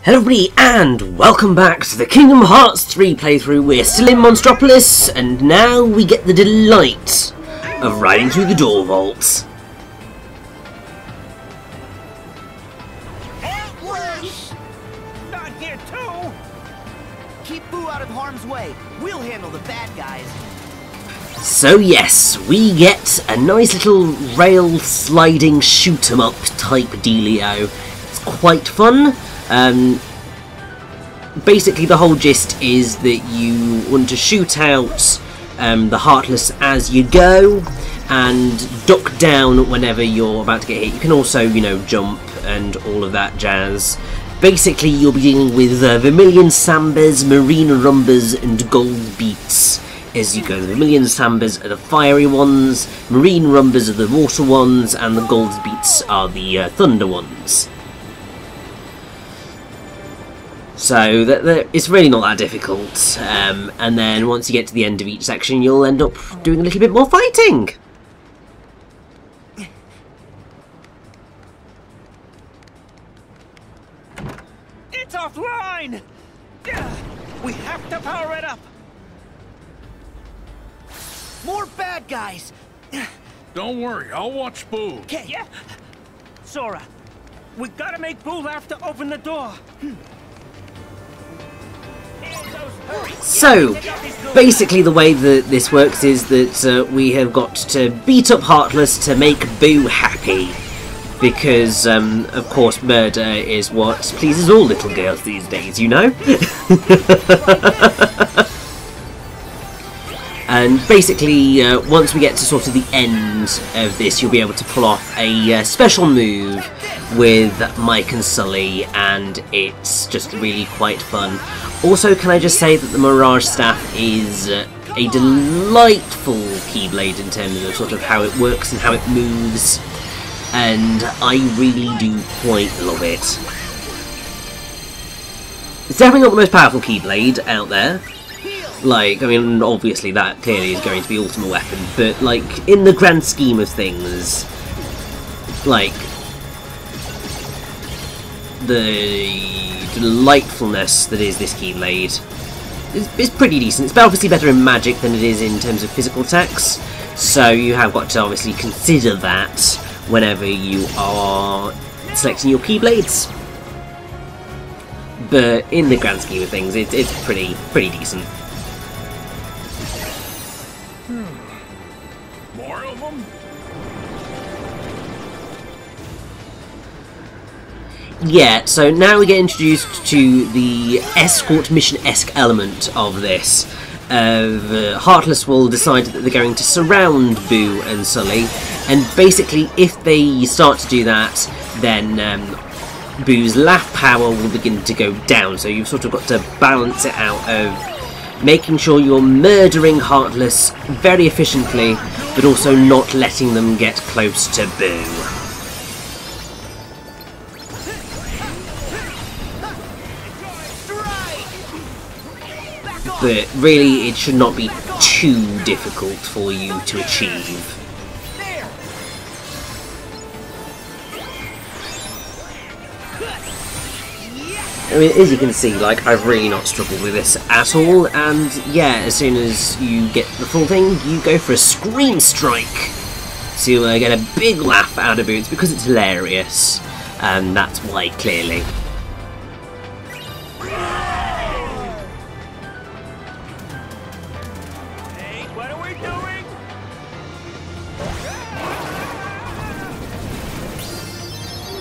Hello everybody and welcome back to the Kingdom Hearts 3 playthrough. We're still in Monstropolis and now we get the delight of riding through the door vaults. Not here too! Keep Boo out of harm's way. We'll handle the bad guys. So yes, we get a nice little rail sliding shoot 'em up type dealio. It's quite fun. Basically the whole gist is that you want to shoot out the Heartless as you go and duck down whenever you're about to get hit. You can also, you know, jump and all of that jazz. Basically you'll be dealing with Vermilion Sambas, Marine Rumbas and Gold Beats as you go. The Vermilion Sambas are the fiery ones, Marine Rumbas are the water ones, and the Gold Beats are the thunder ones. So it's really not that difficult, and then once you get to the end of each section you'll end up doing a little bit more fighting. It's offline! We have to power it up! More bad guys! Don't worry, I'll watch Boo. Okay. Yeah. Sora, we gotta make Boo laugh to open the door. So, basically the way that this works is that we have got to beat up Heartless to make Boo happy. Because, of course, murder is what pleases all little girls these days, you know? And basically, once we get to sort of the end of this, you'll be able to pull off a special move with Mike and Sully, and it's just really quite fun. Also, can I just say that the Mirage Staff is a delightful Keyblade in terms of sort of how it works and how it moves, and I really do quite love it. It's definitely not the most powerful Keyblade out there. Like, I mean, obviously that clearly is going to be Ultimate Weapon, but, like, in the grand scheme of things, like, the delightfulness that is this Keyblade is pretty decent. It's obviously better in magic than it is in terms of physical attacks, so you have got to obviously consider that whenever you are selecting your Keyblades. But in the grand scheme of things, it's pretty decent. More of them? Yeah, so now we get introduced to the escort mission-esque element of this. Heartless will decide that they're going to surround Boo and Sully, and basically if they start to do that, then Boo's laugh power will begin to go down, so you've sort of got to balance it out of making sure you're murdering Heartless very efficiently, but also not letting them get close to Boo. But really, it should not be too difficult for you to achieve. I mean, as you can see, like, I've really not struggled with this at all, and yeah, as soon as you get the full thing, you go for a Scream Strike to get a big laugh out of Boots, because it's hilarious, and that's why, clearly. Hey, what are we doing?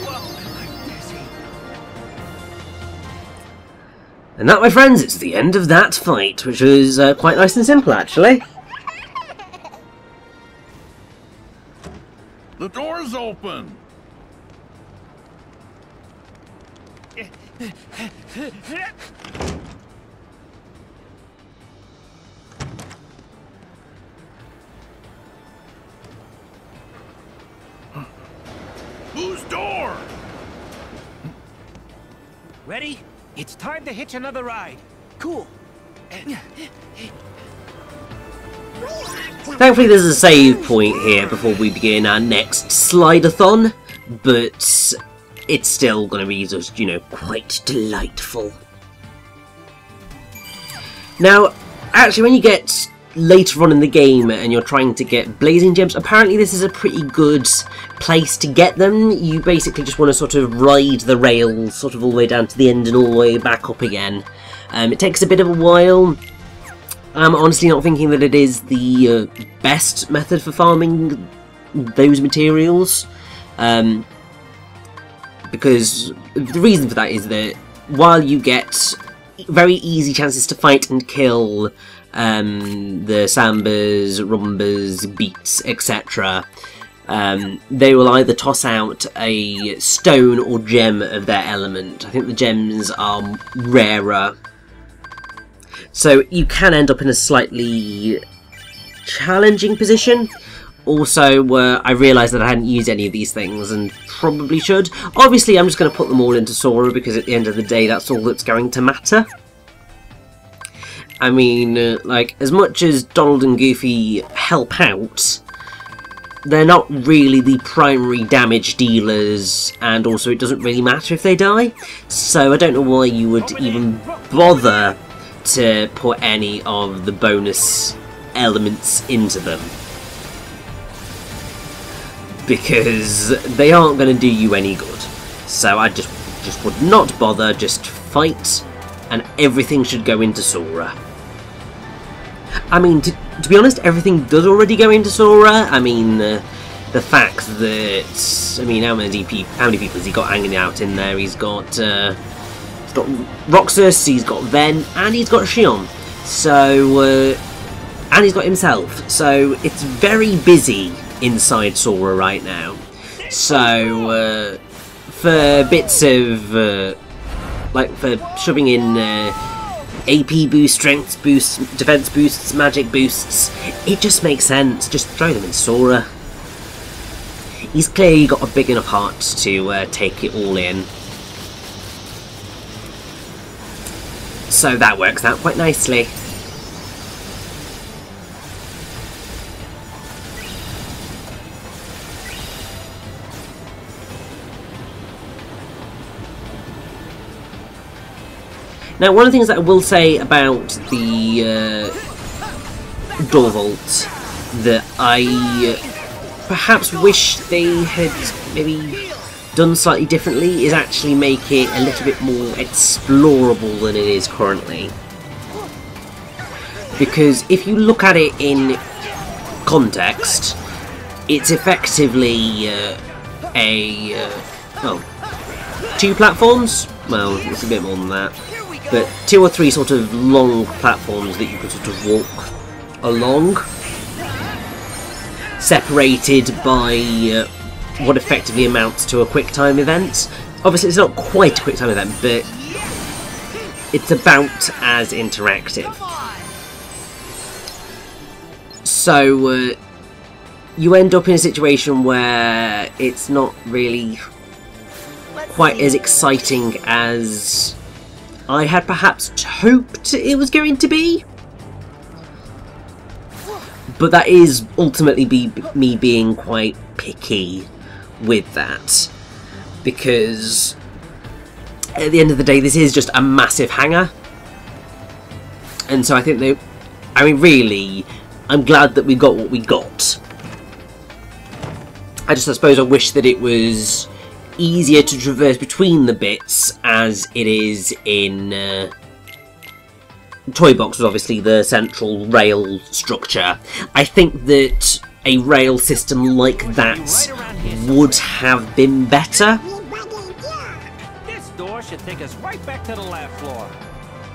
Whoa, I'm dizzy. And that, my friends, it's the end of that fight, which was quite nice and simple, actually. The door's open! Whose door? Ready? It's time to hitch another ride. Cool. Thankfully there's a save point here before we begin our next slide-a-thon, but it's still going to be just, you know, quite delightful. Now, actually, when you get later on in the game and you're trying to get blazing gems, apparently this is a pretty good place to get them. You basically just want to sort of ride the rails sort of all the way down to the end and all the way back up again. It takes a bit of a while. I'm honestly not thinking that it is the best method for farming those materials, because the reason for that is that while you get very easy chances to fight and kill the sambas, rumbas, beets, etc., they will either toss out a stone or gem of their element. I think the gems are rarer, so you can end up in a slightly challenging position. Also, I realised that I hadn't used any of these things and probably should. Obviously, I'm just going to put them all into Sora because at the end of the day, that's all that's going to matter. I mean, like, as much as Donald and Goofy help out, they're not really the primary damage dealers, and also it doesn't really matter if they die. So I don't know why you would even bother to put any of the bonus elements into them, because they aren't going to do you any good. So I just would not bother, just fight, and everything should go into Sora. I mean, to be honest, everything does already go into Sora. I mean, the fact that, I mean, how many people has he got hanging out in there? He's got Roxas, he's got Ven, and he's got Xion. So, and he's got himself. So it's very busy inside Sora right now. So for bits of like for shoving in AP boost, strength boosts, defense boosts, magic boosts, it just makes sense. Just throw them in Sora. He's clearly got a big enough heart to take it all in. So that works out quite nicely. Now, one of the things that I will say about the door vault that I perhaps wish they had maybe done slightly differently is actually make it a little bit more explorable than it is currently. Because if you look at it in context, it's effectively two platforms. Well, it's a bit more than that. But 2 or 3 sort of long platforms that you can sort of walk along, separated by what effectively amounts to a quick time event. Obviously it's not quite a quick time event, but it's about as interactive. So you end up in a situation where it's not really quite as exciting as I had perhaps hoped it was going to be. But that is ultimately me being quite picky with that, because at the end of the day this is just a massive hangar, and so I think they, I mean really, I'm glad that we got what we got. I suppose I wish that it was easier to traverse between the bits as it is in Toy Box, was obviously the central rail structure. I think that a rail system like that would have been better. This door should take us right back to the lab floor.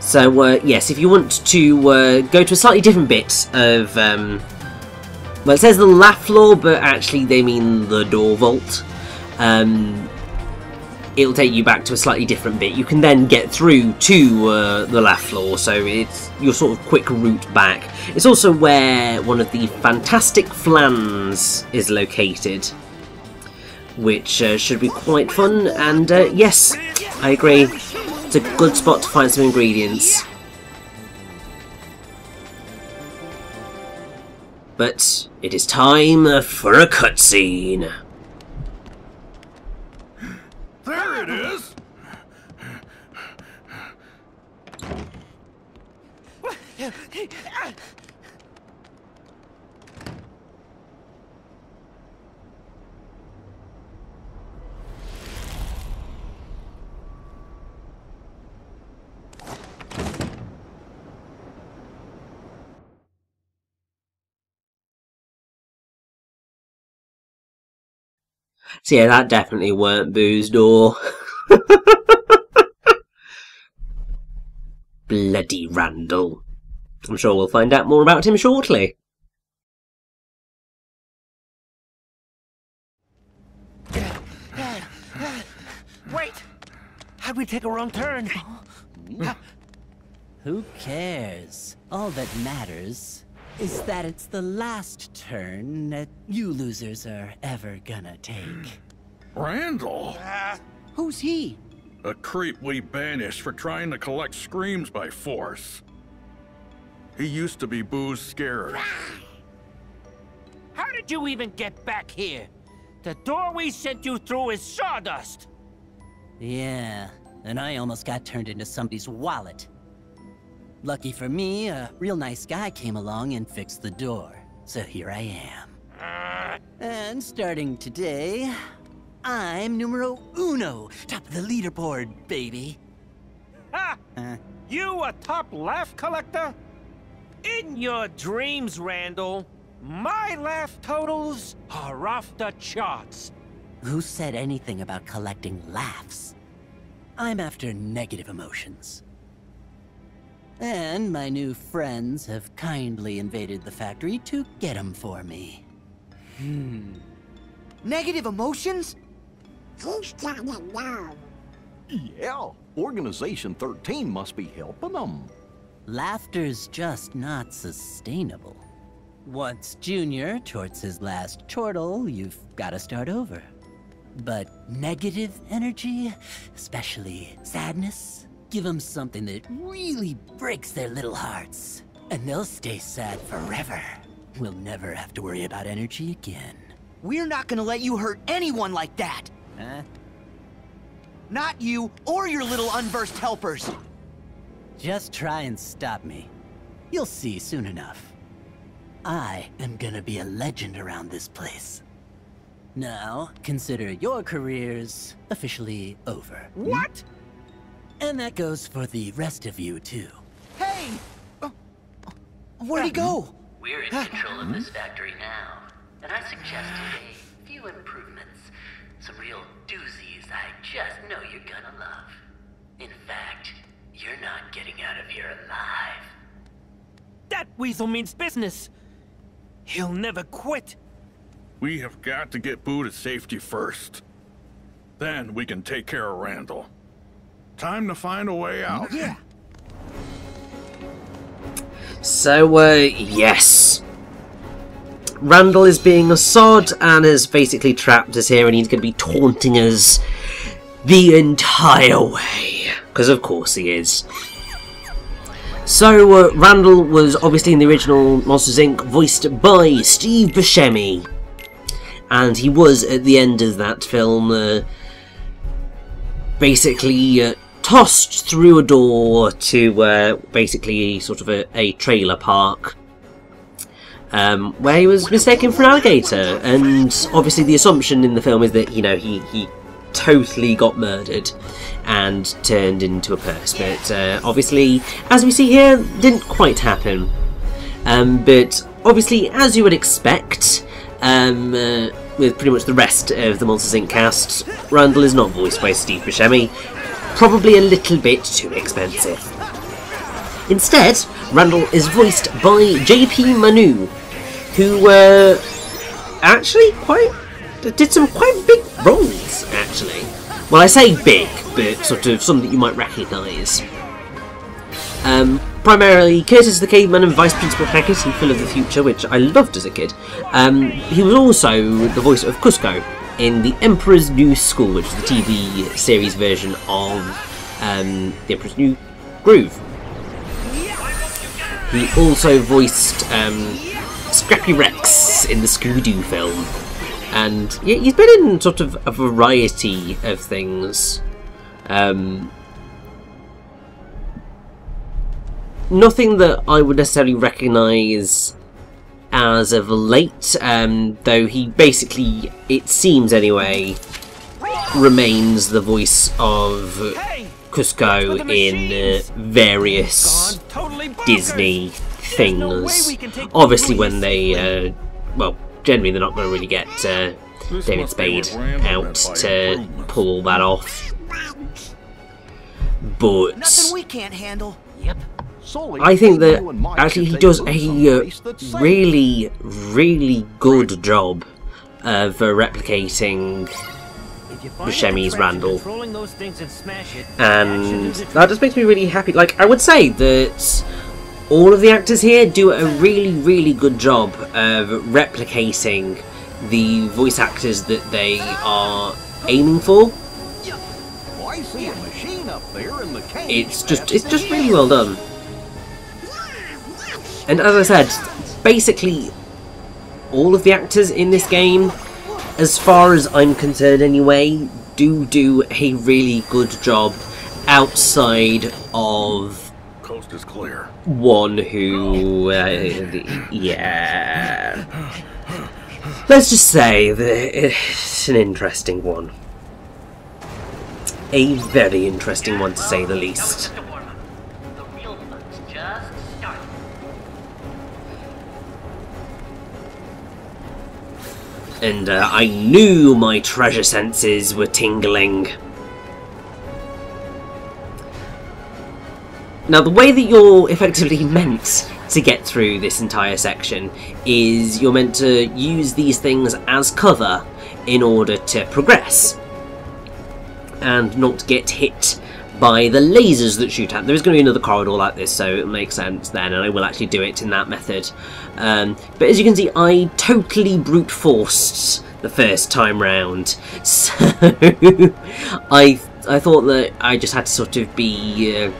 So yes, if you want to go to a slightly different bit of well, it says the lab floor, but actually they mean the door vault. It'll take you back to a slightly different bit. You can then get through to the left floor, so it's your sort of quick route back. It's also where one of the fantastic flans is located, which should be quite fun, and yes, I agree, it's a good spot to find some ingredients. But it is time for a cutscene. So yeah, that definitely weren't Boo's door. Bloody Randall. I'm sure we'll find out more about him shortly. Wait! How'd we take a wrong turn? Who cares? All that matters is that it's the last turn that you losers are ever gonna take. Randall? Who's he? A creep we banished for trying to collect screams by force. He used to be Boo's scarer. How did you even get back here? The door we sent you through is sawdust! Yeah, and I almost got turned into somebody's wallet. Lucky for me, a real nice guy came along and fixed the door. So here I am. And starting today, I'm numero uno, top of the leaderboard, baby. Ha! You a top laugh collector? In your dreams, Randall, my laugh totals are off the charts. Who said anything about collecting laughs? I'm after negative emotions. And my new friends have kindly invaded the factory to get them for me. Negative emotions? He's gotta know. Yeah, Organization 13 must be helping them. Laughter's just not sustainable. Once Junior torts his last chortle, you've gotta start over. But negative energy, especially sadness, give them something that really breaks their little hearts. And they'll stay sad forever. We'll never have to worry about energy again. We're not gonna let you hurt anyone like that! Huh? Not you or your little unversed helpers! Just try and stop me. You'll see soon enough. I am gonna be a legend around this place. Now, consider your careers officially over. What? And that goes for the rest of you, too. Hey! Where'd he go? We're in control of this factory now, and I suggested a few improvements. Some real doozies I just know you're gonna love. In fact, you're not getting out of here alive. That weasel means business. He'll never quit. We have got to get Boo to safety first. Then we can take care of Randall. Time to find a way out. Yeah. So, yes. Randall is being a sod and has basically trapped us here, and he's going to be taunting us the entire way. Because of course he is. So, Randall was obviously in the original Monsters Inc. voiced by Steve Buscemi. And he was, at the end of that film, basically tossed through a door to basically sort of a trailer park. Where he was mistaken for an alligator. And obviously the assumption in the film is that, you know, he totally got murdered and turned into a purse. But obviously, as we see here, didn't quite happen. But obviously, as you would expect, with pretty much the rest of the Monsters Inc. cast, Randall is not voiced by Steve Buscemi. Probably a little bit too expensive. Instead, Randall is voiced by JP Manu, who actually did some quite big roles, actually. Well, I say big, but sort of some that you might recognise. Primarily Curtis the Caveman and Vice Principal Hackett in Phil of the Future, which I loved as a kid. He was also the voice of Cusco in The Emperor's New School, which is the TV series version of The Emperor's New Groove. He also voiced Scrappy Rex in the Scooby-Doo film. And yeah, he's been in sort of a variety of things. nothing that I would necessarily recognise as of late, though he basically, it seems anyway, remains the voice of Cusco in various Disney things. Obviously when they, well, generally they're not going to really get David Spade out to pull all that off. But Nothing we can't handle. Yep. I think that actually he does a really, really good job of replicating Buscemi's Randall, and that just makes me really happy. Like, I would say that all of the actors here do a really, really good job of replicating the voice actors that they are aiming for. I see a machine up there in the cave. It's just really well done. And as I said, basically all of the actors in this game, as far as I'm concerned anyway, do a really good job outside of Coast is clear. one who, yeah, let's just say that it's an interesting one. A very interesting one, to say the least. And I knew my treasure senses were tingling. Now, the way that you're effectively meant to get through this entire section is you're meant to use these things as cover in order to progress and not get hit by the lasers that shoot out. There is going to be another corridor like this, so it makes sense then, and I will actually do it in that method. But as you can see, I totally brute forced the first time round, so I thought that I just had to sort of be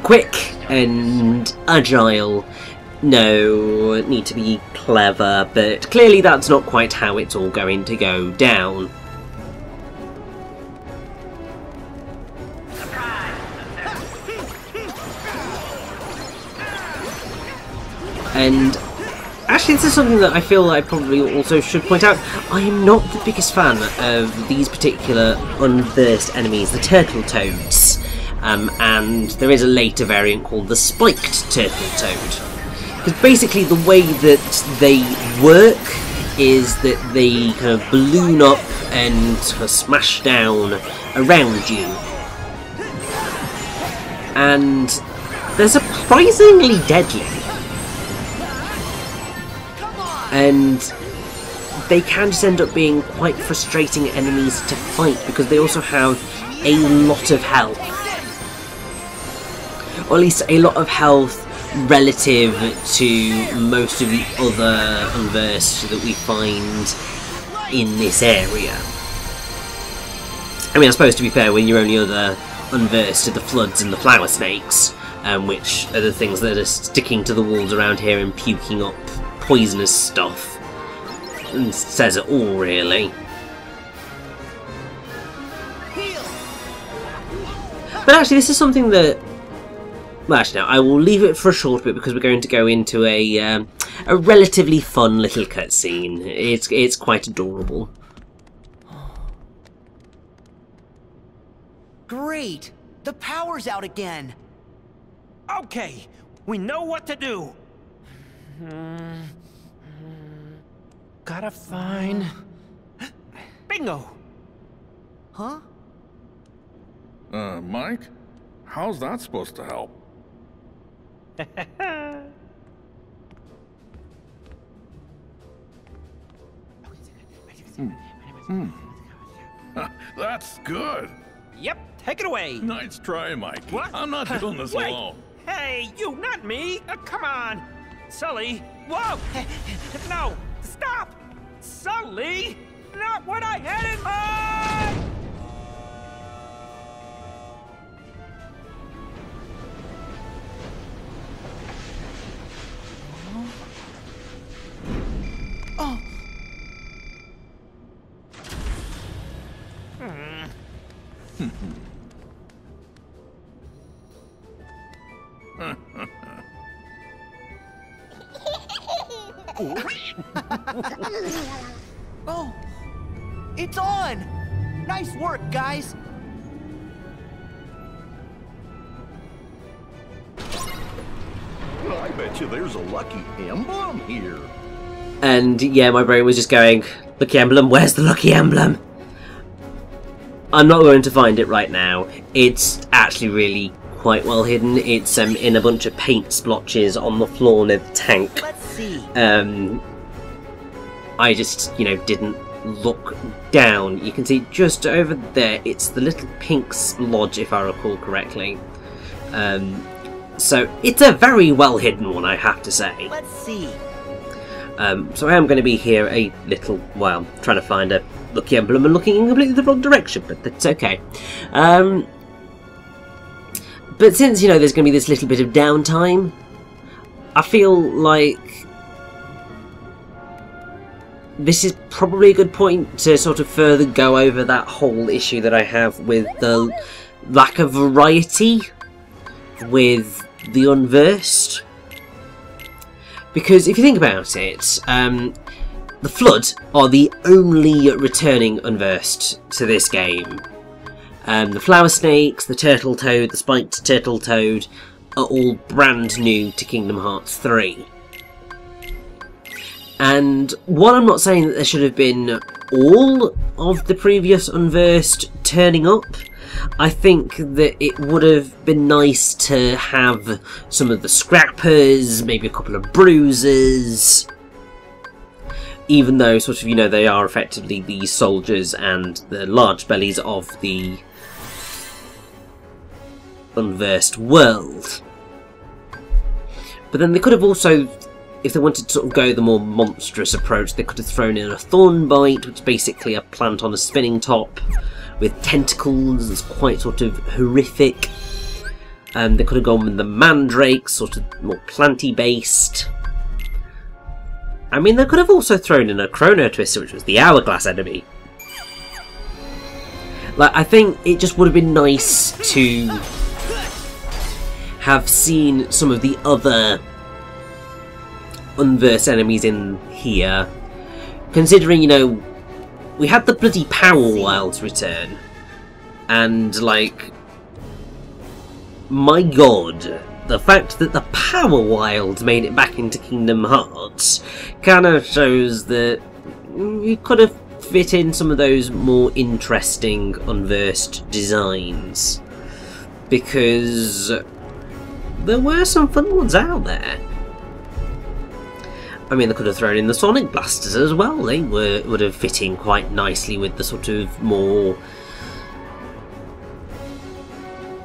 quick and agile. No, need to be clever, but clearly that's not quite how it's all going to go down. And actually, this is something that I feel I probably also should point out. I am not the biggest fan of these particular unversed enemies, the turtle toads. And there is a later variant called the spiked turtle toad. Because basically the way that they work is that they kind of balloon up and kind of smash down around you. And they're surprisingly deadly. And they can just end up being quite frustrating enemies to fight because they also have a lot of health. Or at least a lot of health relative to most of the other unversed that we find in this area. I mean, I suppose to be fair, when your only other unversed are the floods and the flower snakes, which are the things that are sticking to the walls around here and puking up poisonous stuff. And says it all, really. But actually, this is something that... Well, actually, no, I will leave it for a short bit because we're going to go into a relatively fun little cutscene. It's quite adorable. Great! The power's out again! Okay, we know what to do. Gotta find... Bingo! Huh? Mike? How's that supposed to help? That's good. Yep, take it away. Nice try, Mike. What? I'm not doing this Wait. alone. Hey, you, not me. Come on. Sully. Whoa. No, stop. Sully, not what I had in mind. Oh! Oh, it's on! Nice work, guys! I bet you there's a lucky emblem here. And yeah, my brain was just going, lucky emblem, where's the lucky emblem? I'm not going to find it right now. It's actually really quite well hidden. It's in a bunch of paint splotches on the floor near the tank. Let's see. I just, didn't look down. You can see just over there, it's the little pink splodge, if I recall correctly. So it's a very well hidden one, I have to say. Let's see. So I am going to be here a little while, trying to find a lucky emblem and looking in completely the wrong direction, but that's okay. But since, there's going to be this little bit of downtime, I feel like this is probably a good point to sort of further go over that whole issue that I have with the lack of variety with the Unversed. Because if you think about it, the Flood are the only returning Unversed to this game. The Flower Snakes, the Turtle Toad, the Spiked Turtle Toad are all brand new to Kingdom Hearts 3. And while I'm not saying that there should have been all of the previous Unversed turning up, I think that it would have been nice to have some of the Scrappers, maybe a couple of Bruisers, even though sort of, they are effectively the soldiers and the large bellies of the Unversed world. But then they could have also, if they wanted to sort of go the more monstrous approach, they could have thrown in a Thornbite, which is basically a plant on a spinning top with tentacles. It's quite sort of horrific. They could have gone with the Mandrake, sort of more planty based. I mean, they could have also thrown in a Chrono Twister, which was the Hourglass enemy. Like, I think it just would have been nice to have seen some of the other Unversed enemies in here, considering, we had the bloody Power Wilds return, and, like, my god, the fact that the Power Wilds made it back into Kingdom Hearts kind of shows that you could have fit in some of those more interesting Unversed designs, because there were some fun ones out there. I mean, they could have thrown in the Sonic Blasters as well. They would have fit in quite nicely with the sort of more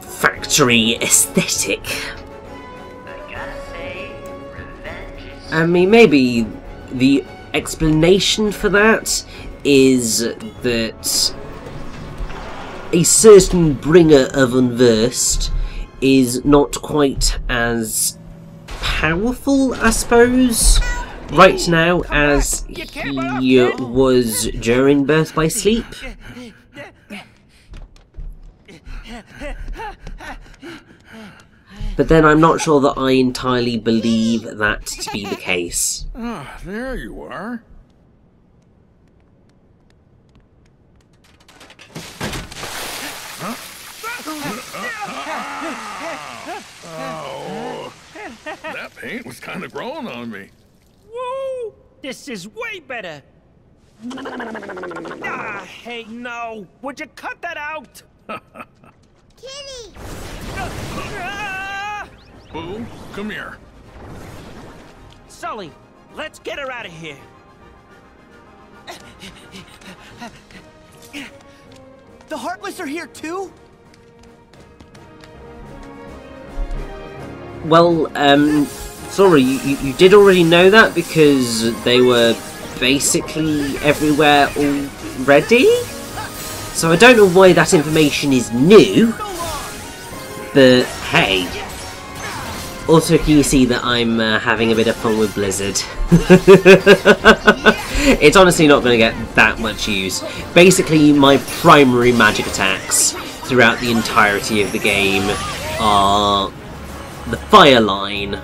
factory aesthetic. I mean, maybe the explanation for that is that a certain bringer of Unversed is not quite as powerful, I suppose, right now as he was during Birth by Sleep. But then I'm not sure that I entirely believe that to be the case. Ah, there you are. Oh, that paint was kind of growing on me. Woo! This is way better. Ah, hey, no. Would you cut that out? Kitty! Boo, come here. Sully, let's get her out of here. The Heartless are here too? Well, sorry, you did already know that because they were basically everywhere already? So I don't know why that information is new, but hey. Also, can you see that I'm having a bit of fun with Blizzard? It's honestly not going to get that much use. Basically, my primary magic attacks throughout the entirety of the game are the fire line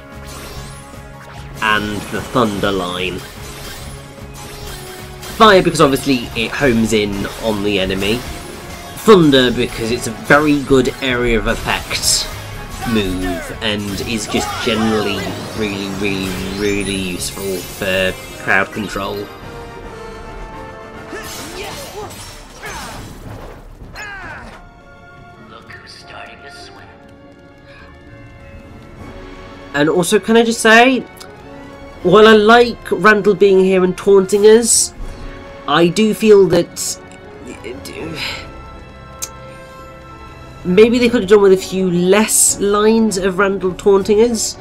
and the thunder line. Fire because obviously it homes in on the enemy. Thunder because it's a very good area of effect move and is just generally really useful for crowd control. Look who's starting to swim. And also, can I just say, while I like Randall being here and taunting us, I do feel that maybe they could have done with a few less lines of Randall taunting us,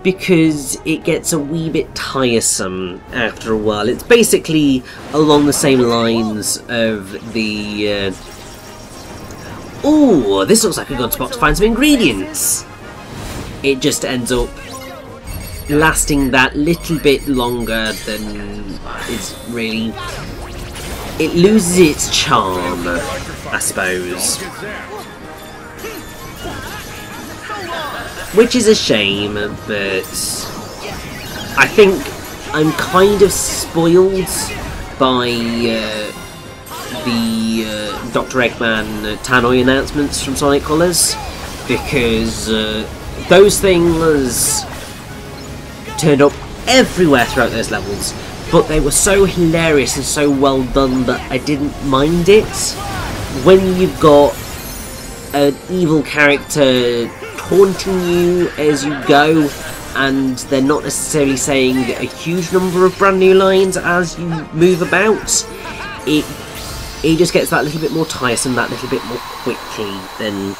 because it gets a wee bit tiresome after a while. It's basically along the same lines of the ooh, this looks like a good spot to find some ingredients. It just ends up lasting that little bit longer than it's really... It loses its charm, I suppose. Which is a shame, but I think I'm kind of spoiled by the Dr. Eggman Tannoy announcements from Sonic Colors, because those things turned up everywhere throughout those levels, but they were so hilarious and so well done that I didn't mind it. When you've got an evil character taunting you as you go, and they're not necessarily saying a huge number of brand new lines as you move about, it just gets that little bit more tiresome, that little bit more quickly than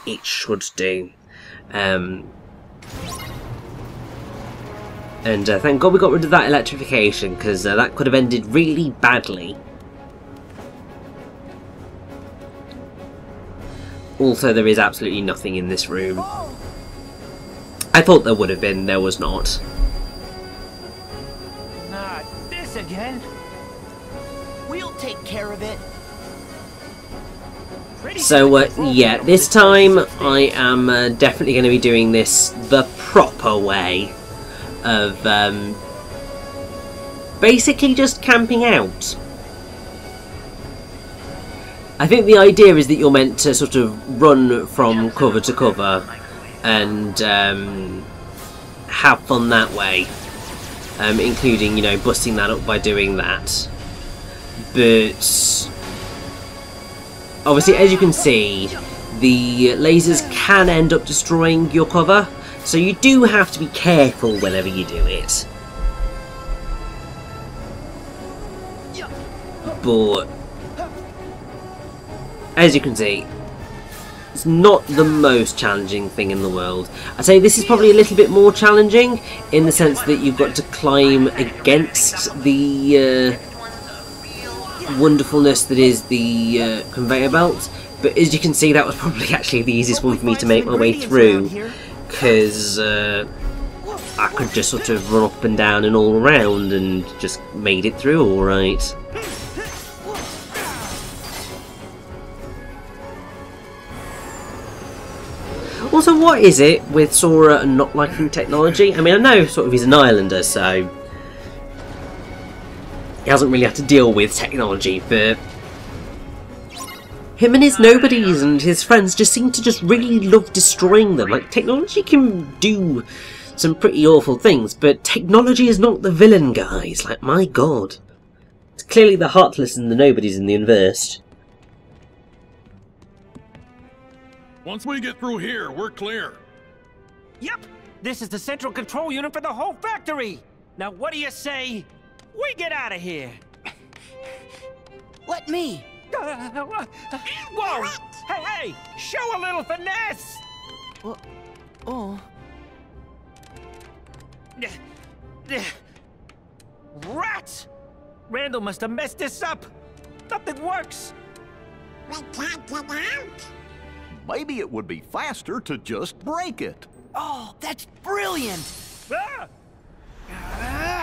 it should do. And thank God we got rid of that electrification, because that could have ended really badly. Also, there is absolutely nothing in this room. I thought there would have been, there was not. Not this again. We'll take care of it. So, yeah, this time I am definitely going to be doing this the proper way of basically just camping out. I think the idea is that you're meant to sort of run from cover to cover and have fun that way, including, you know, busting that up by doing that. But obviously, as you can see, the lasers can end up destroying your cover, so you do have to be careful whenever you do it. But as you can see, it's not the most challenging thing in the world. I'd say this is probably a little bit more challenging in the sense that you've got to climb against the wonderfulness that is the conveyor belt. But as you can see, that was probably actually the easiest one for me to make my way through, because I could just sort of run up and down and all around and just made it through alright. Also, what is it with Sora and not liking technology? I mean, I know sort of he's an islander, so he hasn't really had to deal with technology, but him and his nobodies and his friends just seem to just really love destroying them. Like, technology can do some pretty awful things, but technology is not the villain, guys. Like, my god. It's clearly the heartless and the nobodies in the inverse. Once we get through here, we're clear. Yep, this is the central control unit for the whole factory. Now, what do you say we get out of here? Let me. Whoa! Hey, show a little finesse. Oh. Rats! Randall must have messed this up. Nothing works. We can't get out. Maybe it would be faster to just break it. Oh, that's brilliant. Ah!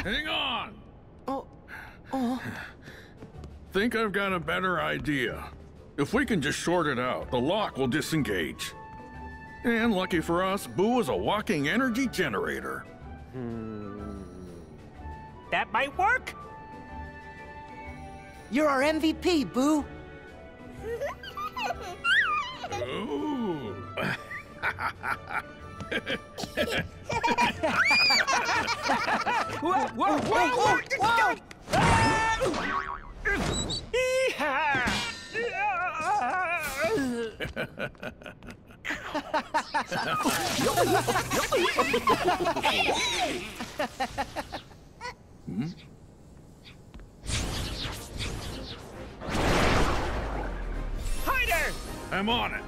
Hang on! Oh. Think I've got a better idea. If we can just short it out, the lock will disengage. And lucky for us, Boo is a walking energy generator. That might work. You're our MVP, Boo. Ooh. Whoa, whoa, whoa, whoa! Yeehaw! Hider! I'm on it.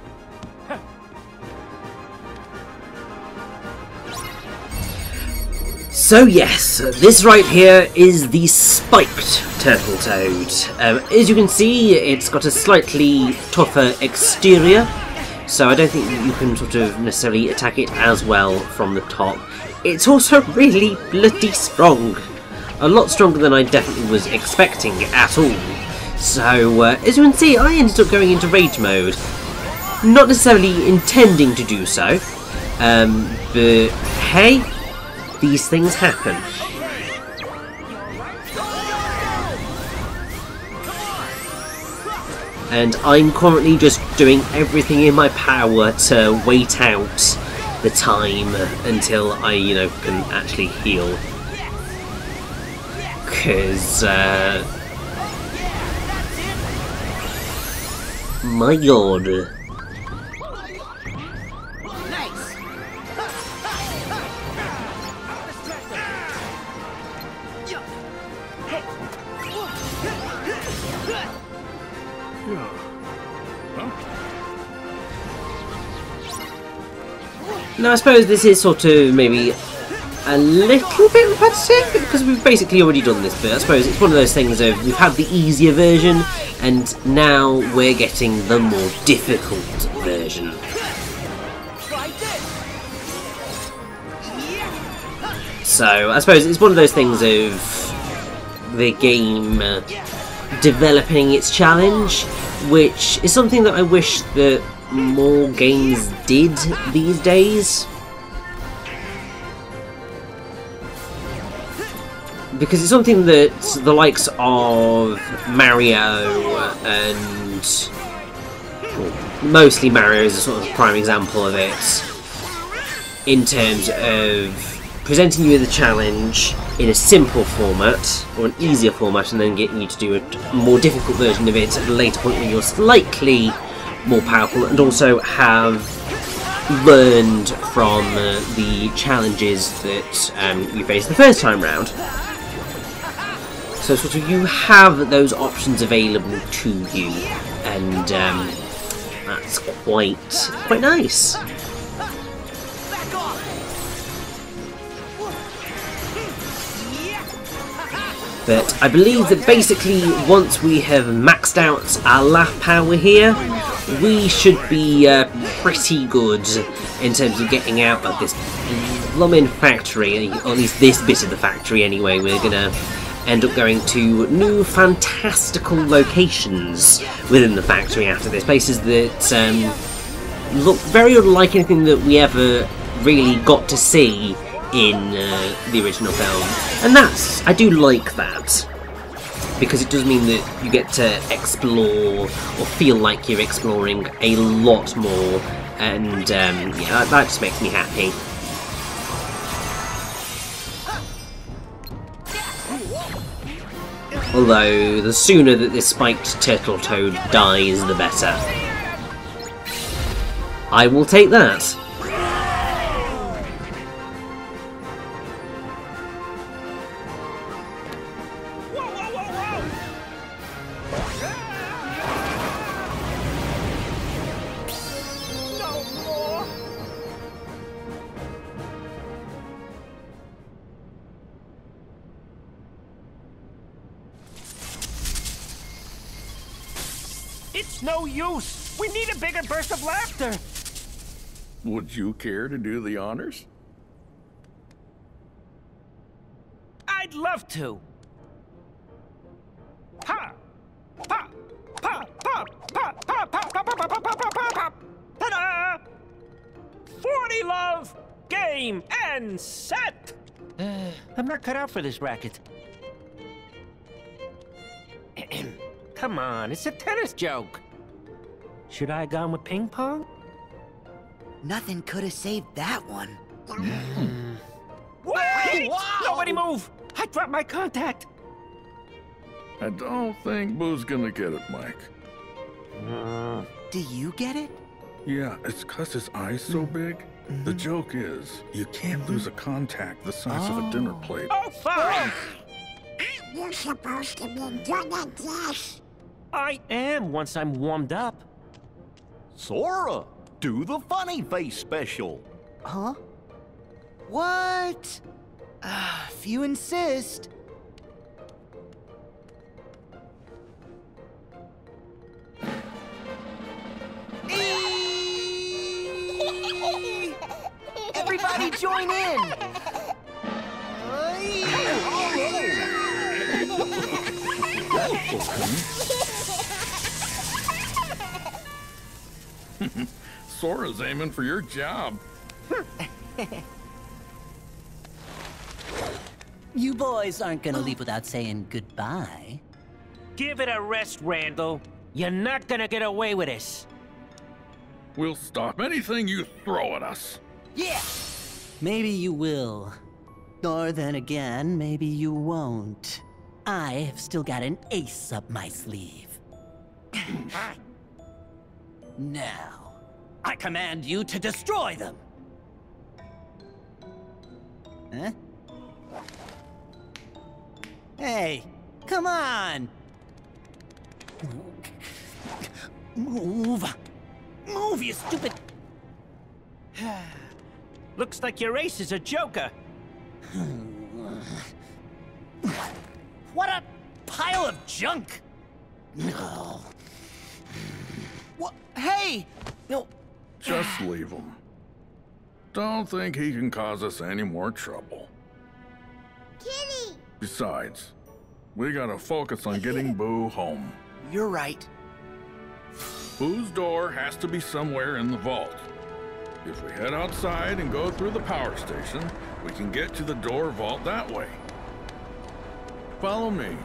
So yes, this right here is the spiked turtle toad. As you can see, it's got a slightly tougher exterior, so I don't think you can sort of necessarily attack it as well from the top. It's also really bloody strong. A lot stronger than I definitely was expecting at all. So, as you can see, I ended up going into rage mode. Not necessarily intending to do so, but hey, these things happen. And I'm currently just doing everything in my power to wait out the time until I, can actually heal. Because, my god. Now I suppose this is sort of maybe a little bit repetitive because we've basically already done this, but I suppose it's one of those things of we've had the easier version and now we're getting the more difficult version. So I suppose it's one of those things of the game developing its challenge, which is something that I wish that more games did these days. Because it's something that the likes of Mario and... well, mostly Mario is a sort of prime example of it, in terms of presenting you with a challenge in a simple format, or an easier format, and then getting you to do a more difficult version of it at a later point when you're slightly more powerful and also have learned from the challenges that you faced the first time round. So sort of you have those options available to you, and that's quite nice. But I believe that basically once we have maxed out our laugh power here, we should be pretty good in terms of getting out of this blooming factory, or at least this bit of the factory anyway. We're gonna end up going to new fantastical locations within the factory after this, places that look very unlike anything that we ever really got to see in the original film, and I do like that, because it does mean that you get to explore, or feel like you're exploring a lot more, and yeah, that just makes me happy. Although, the sooner that this spiked turtle toad dies, the better. I will take that. It's no use! We need a bigger burst of laughter! Would you care to do the honors? I'd love to! Ha! Pa! Pa! Pa! Pa! Pa! Pa! Pa! Pa! Pa! Pa! Pa! Pa! Pa! Ta-da! Ready, love? Game and set! I'm not cut out for this racket. Come on, it's a tennis joke. Should I have gone with ping pong? Nothing could have saved that one. Wait! Wow! Nobody move! I dropped my contact. I don't think Boo's gonna get it, Mike. Do you get it? Yeah, it's 'cause his eye's so big. The joke is, you can't lose a contact the size of a dinner plate. Oh, fine! You're supposed to be good at this. I am once I'm warmed up. Sora, do the funny face special. Huh? What? If you insist. Everybody join in! Sora's aiming for your job. You boys aren't gonna leave without saying goodbye. Give it a rest, Randall. You're not gonna get away with this. We'll stop anything you throw at us. Yeah! Maybe you will. Or then again, maybe you won't. I have still got an ace up my sleeve. Now, I command you to destroy them! Huh? Hey, come on! Move! Move, you stupid... Looks like your ace is a joker. What a pile of junk! What? Hey! No. Just leave him. Don't think he can cause us any more trouble. Kitty! Besides, we gotta focus on getting Boo home. You're right. Boo's door has to be somewhere in the vault. If we head outside and go through the power station, we can get to the door vault that way. Follow me.